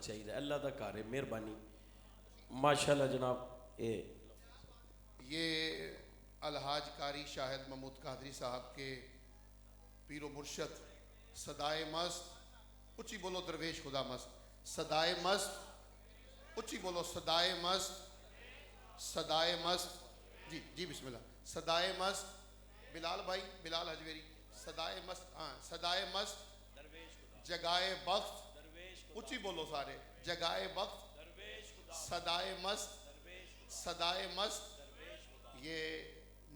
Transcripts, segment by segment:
چاہیے. اللہ دا گھر ہے, مہربانی. ماشاءاللہ جناب. یہ الحاج قاری شاہد محمود قادری صاحب کے پیر و مرشد صدائے مست, اچھی بولو درویش خدا مست, صدائے مست, اچھی بولو صدائے مست, صدائے مست. جی جی بسم اللہ. صدائے مست بلال بھائی, بلال حجویری. صدائے مست, ہاں صدائے مست جگائے بخت, اچھی بولو سارے, جگائے بخت, صدائے مست, صدائے مست. یہ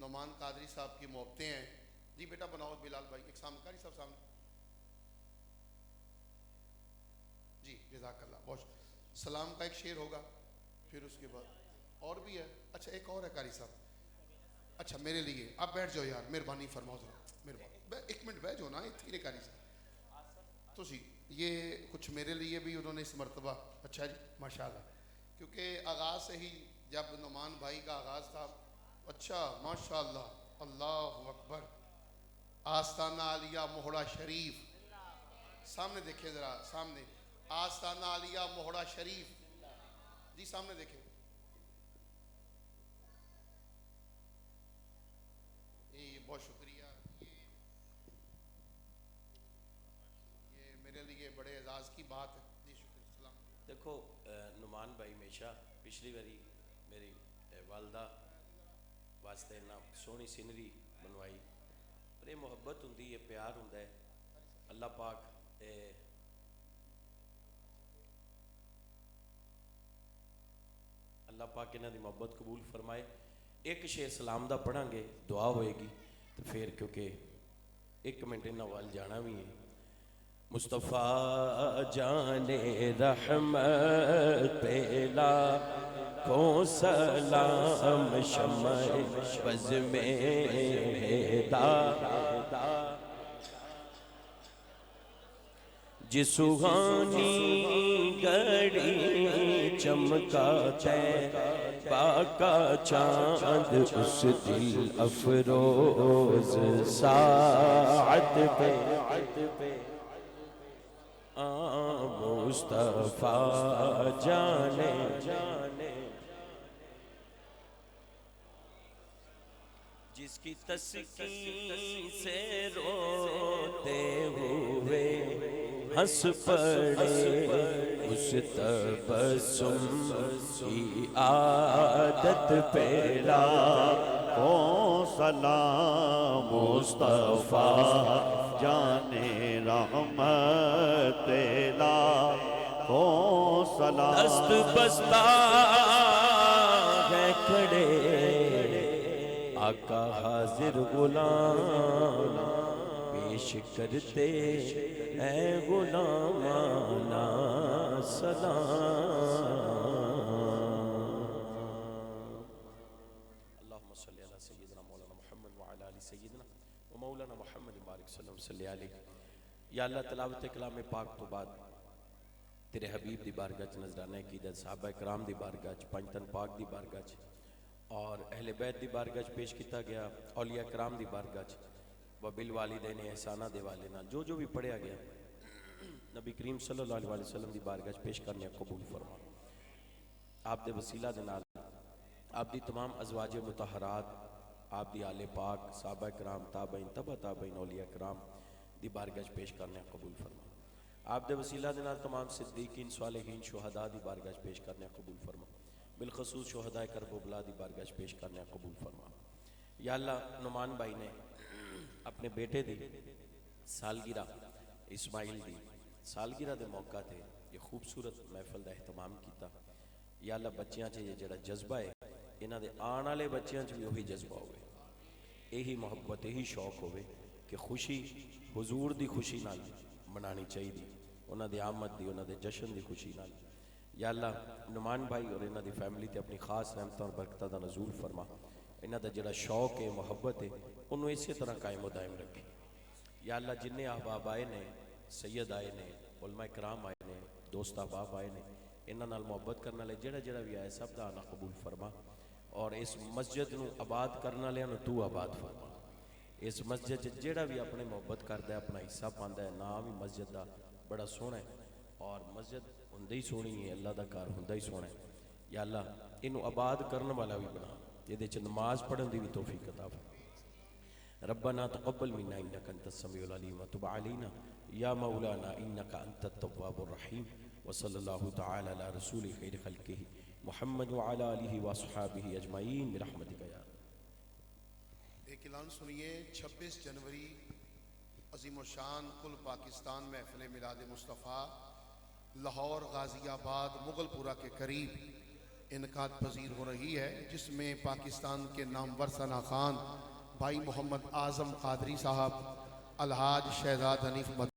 نعمان قادری صاحب کی محبتیں ہیں. جی بیٹا بناؤ بلال بھائی, ایک سامنے قاری صاحب سامنے. جی جزاک اللہ. بہت سلام کا ایک شعر ہوگا, پھر اس کے بعد اور بھی ہے. اچھا ایک اور ہے قاری صاحب. اچھا میرے لیے آپ بیٹھ جاؤ یار, مہربانی فرماؤ ذرا, مہربانی ایک منٹ بیٹھ جاؤ نا. اتنے قاری صاحب تو جی یہ کچھ میرے لیے بھی انہوں نے اس مرتبہ. اچھا جی ماشاءاللہ, کیونکہ آغاز سے ہی جب نعمان بھائی کا آغاز تھا. اچھا ماشاءاللہ, اللہ اکبر. آستانہ عالیہ موہڑا شریف, سامنے دیکھیں ذرا, سامنے آستانہ عالیہ موہڑا شریف. جی سامنے دیکھیں. یہ بہت شکریہ. یہ میرے لیے بڑے اعزاز کی بات ہے. جی شکریہ. السلام. دیکھو نعمان بھائی ہمیشہ پچھلی باری میری والدہ واسطے نا سونی سینری بنوائی, پر یہ محبت ہوں, یہ پیار ہوں. اللہ پاک اللہ پاک انہاں دی محبت قبول فرمائے. ایک شعر سلام دا پڑھاں گے, دعا ہوئے گی, تو پھر کیونکہ ایک منٹ انہاں وال جانا بھی ہے. مصطفیٰ جان رحمت پیلا کو سلام, شمع بز میں دا جس سوہانی گھڑی چمکا طیبہ کا چاند, اس دل افروز ساعت پہ مصطفیٰ جانے جس کی تسکین سے روتے ہوئے ہنس پڑے, اس تبسم کی عادت پیلا کو سلام مصطفیٰ جانے رحمت لا کو سلام. دست بستہ ہے کھڑے آقا حاضر غلام, پیش کرتے اے غلامانا سلام. اللہم صلی علی سیدنا مولانا محمد وعلی آل سیدنا و مولانا محمد بارک سلام صلی علیہ. یا اللہ تلاوت کلام پاک تو بعد تیرے حبیب دی بارگاہ چ نذرانہ عقیدت صحابہ کرام دی بارگاہ چ پنجتن پاک دی بارگاہ چ اور اہل بیت دی بارگاہ چ پیش کیتا گیا, اولیاء کرام دی بارگاہ چ وبالوالدین احسانہ دے والے جو بھی پڑھیا گیا نبی کریم صلی اللہ علیہ وسلم دی بارگاہ چ پیش کرنے قبول فرما. آپ دے وسیلہ دے نال آپ دی تمام ازواج مطہرات, آپ دی آل پاک, صحابہ کرام, تابعین, تبع تابعین, اولیاء کرام دی بارگاہ چ پیش کرنے قبول فرما. آپ دے وسیلہ دے نال تمام صدیقین, صالحین, شہداء دی بارگاہ چ پیش کرنے قبول فرما. بالخصوص شہداء کرب و بلا دی بارگاہ چ پیش کرنے قبول فرما. یا اللہ نعمان بھائی نے اپنے بیٹے دی سالگرہ, اسماعیل دی سالگرہ دے موقع تے یہ خوبصورت محفل دا اہتمام کیتا. یا اللہ بچیاں چ یہ جڑا جذبہ ہے, انہاں دے آن والے بچیاں چ بھی وہی جذبہ ہوئے, یہی محبت, یہی شوق ہوئے کہ خوشی حضور دی خوشی نال منانی چاہیے, انہاں دی آمد دی, انہاں دے جشن دی خوشی نال. یا اللہ نعمان بھائی اور انہاں دی فیملی تے اپنی خاص رحمتاں اور برکتاں دا نزول فرما. انہاں دا جڑا شوق ہے, محبت ہے, انہوں اسی طرح قائم و دائم رکھے. یا اللہ جنہیں احباب آئے نے, سید آئے نے, علماء کرام آئے نے, دوست احباب آئے نے, انہاں نال محبت کرنا لے جڑا بھی آئے سب دا آنا قبول فرما. اور اس مسجد نو آباد کرنا لے نو تو آباد فرما. اس مسجد جڑا بھی اپنے محبت کردا ہے, اپنا حصہ پاندا ہے, نام ہی مسجد دا بڑا سونا ہے, اور مسجد ہوندے ہی سونی ہے، اللہ دا کار ہوندا ہی سونا ہے۔ یا اللہ انہوں آباد کرنے والا بھی بنا، یہ دے چ نماز پڑھن دی بھی توفیق عطا فرما۔ ربنا تقبل منا انك انت السميع العليم وتب علينا يا مولانا انك انت التواب الرحيم وصلى الله تعالى على رسول خير خلقه محمد وعلى اله واصحابه اجمعين برحمتك يا ایک اعلان سنیے، 26 جنوری عظیم الشان کل پاکستان محفل میلاد مصطفیٰ لاہور غازی آباد مغل پورہ کے قریب انعقاد پذیر ہو رہی ہے، جس میں پاکستان کے نامور ثنا خان بھائی محمد اعظم قادری صاحب، الحاج شہزاد حنیف